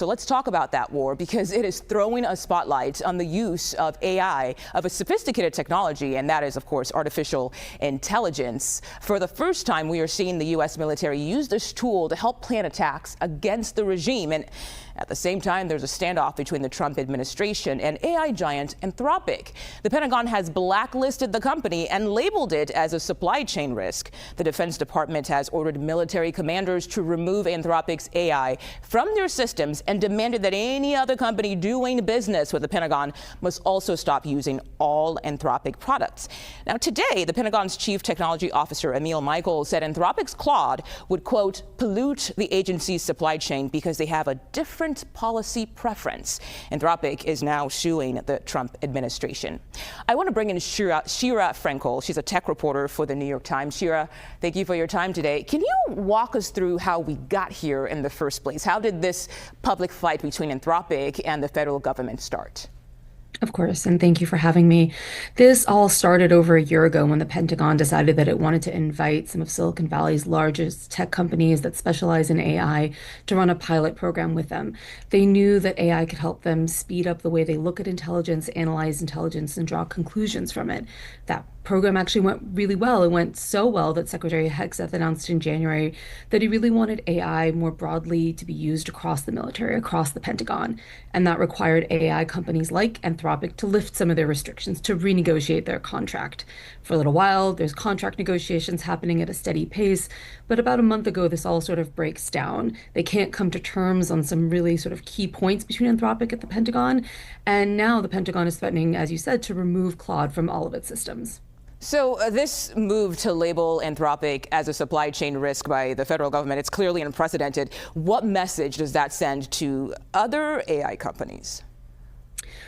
So let's talk about that war, because it is throwing a spotlight on the use of AI, of a sophisticated technology, and that is, of course, artificial intelligence. For the first time, we are seeing the U.S. military use this tool to help plan attacks against the regime. And at the same time, there's a standoff between the Trump administration and AI giant Anthropic. The Pentagon has blacklisted the company and labeled it as a supply chain risk. The Defense Department has ordered military commanders to remove Anthropic's AI from their systems and demanded that any other company doing business with the Pentagon must also stop using all Anthropic products. Now, today, the Pentagon's chief technology officer, Emil Michael, said Anthropic's Claude would, quote, pollute the agency's supply chain because they have a different policy preference. Anthropic is now suing the Trump administration. I want to bring in Sheera Frenkel. She's a tech reporter for the New York Times. Sheera, thank you for your time today. Can you walk us through how we got here in the first place? How did this public fight between Anthropic and the federal government start? Of course, and thank you for having me. This all started over a year ago when the Pentagon decided that it wanted to invite some of Silicon Valley's largest tech companies that specialize in AI to run a pilot program with them. They knew that AI could help them speed up the way they look at intelligence, analyze intelligence, and draw conclusions from it. That program actually went really well. It went so well that Secretary Hegseth announced in January that he really wanted AI more broadly to be used across the military, across the Pentagon. And that required AI companies like Anthropic to lift some of their restrictions, to renegotiate their contract. For a little while, there's contract negotiations happening at a steady pace. But about a month ago, this all sort of breaks down. They can't come to terms on some really sort of key points between Anthropic and the Pentagon. And now the Pentagon is threatening, as you said, to remove Claude from all of its systems. So this move to label Anthropic as a supply chain risk by the federal government, it's clearly unprecedented. What message does that send to other AI companies?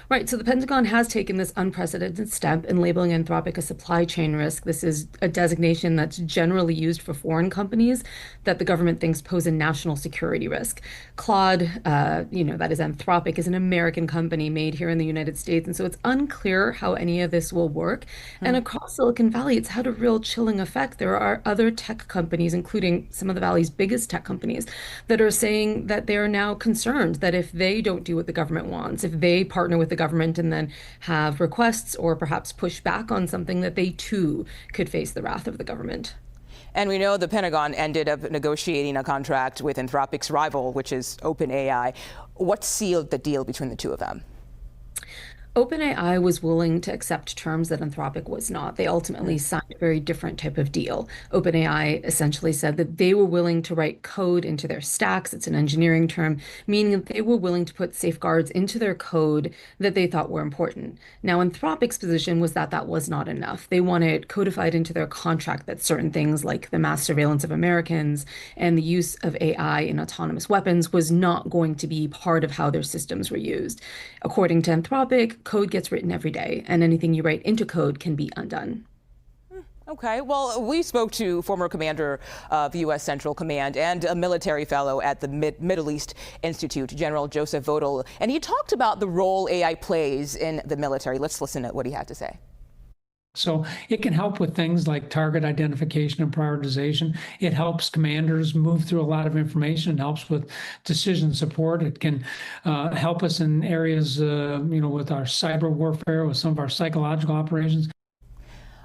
Right, so the Pentagon has taken this unprecedented step in labeling Anthropic a supply chain risk. This is a designation that's generally used for foreign companies that the government thinks pose a national security risk. Claude, that is Anthropic, is an American company made here in the United States, and so it's unclear how any of this will work. And across Silicon Valley, it's had a real chilling effect. There are other tech companies, including some of the Valley's biggest tech companies, that are saying that they are now concerned that if they don't do what the government wants, if they partner with the government and then have requests or perhaps push back on something, that they too could face the wrath of the government. And we know the Pentagon ended up negotiating a contract with Anthropic's rival, which is OpenAI. What sealed the deal between the two of them? OpenAI was willing to accept terms that Anthropic was not. They ultimately signed a very different type of deal. OpenAI essentially said that they were willing to write code into their stacks. It's an engineering term, meaning that they were willing to put safeguards into their code that they thought were important. Now, Anthropic's position was that that was not enough. They wanted codified into their contract that certain things like the mass surveillance of Americans and the use of AI in autonomous weapons was not going to be part of how their systems were used. According to Anthropic, code gets written every day, and anything you write into code can be undone. Okay, well, we spoke to former commander of U.S. Central Command and a military fellow at the Middle East Institute, General Joseph Votel, and he talked about the role AI plays in the military. Let's listen to what he had to say. So it can help with things like target identification and prioritization. It helps commanders move through a lot of information. It helps with decision support. It can help us in areas, with our cyber warfare, with some of our psychological operations.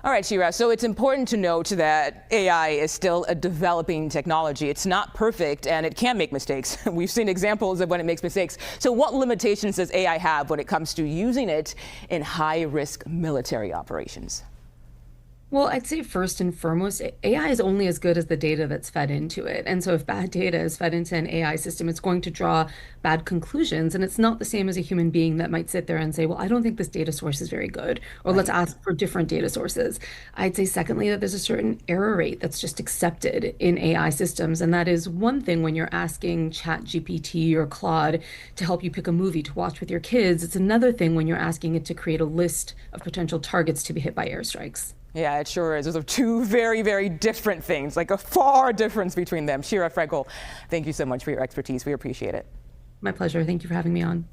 All right, Sheera, so it's important to note that AI is still a developing technology. It's not perfect and it can make mistakes. We've seen examples of when it makes mistakes. So what limitations does AI have when it comes to using it in high-risk military operations? Well, I'd say first and foremost, AI is only as good as the data that's fed into it. And so if bad data is fed into an AI system, it's going to draw bad conclusions. And it's not the same as a human being that might sit there and say, well, I don't think this data source is very good, or let's ask for different data sources. I'd say secondly, that there's a certain error rate that's just accepted in AI systems. And that is one thing when you're asking ChatGPT or Claude to help you pick a movie to watch with your kids. It's another thing when you're asking it to create a list of potential targets to be hit by airstrikes. Yeah, it sure is. Those are two very, very different things, like a far difference between them. Sheera Frenkel, thank you so much for your expertise. We appreciate it. My pleasure. Thank you for having me on.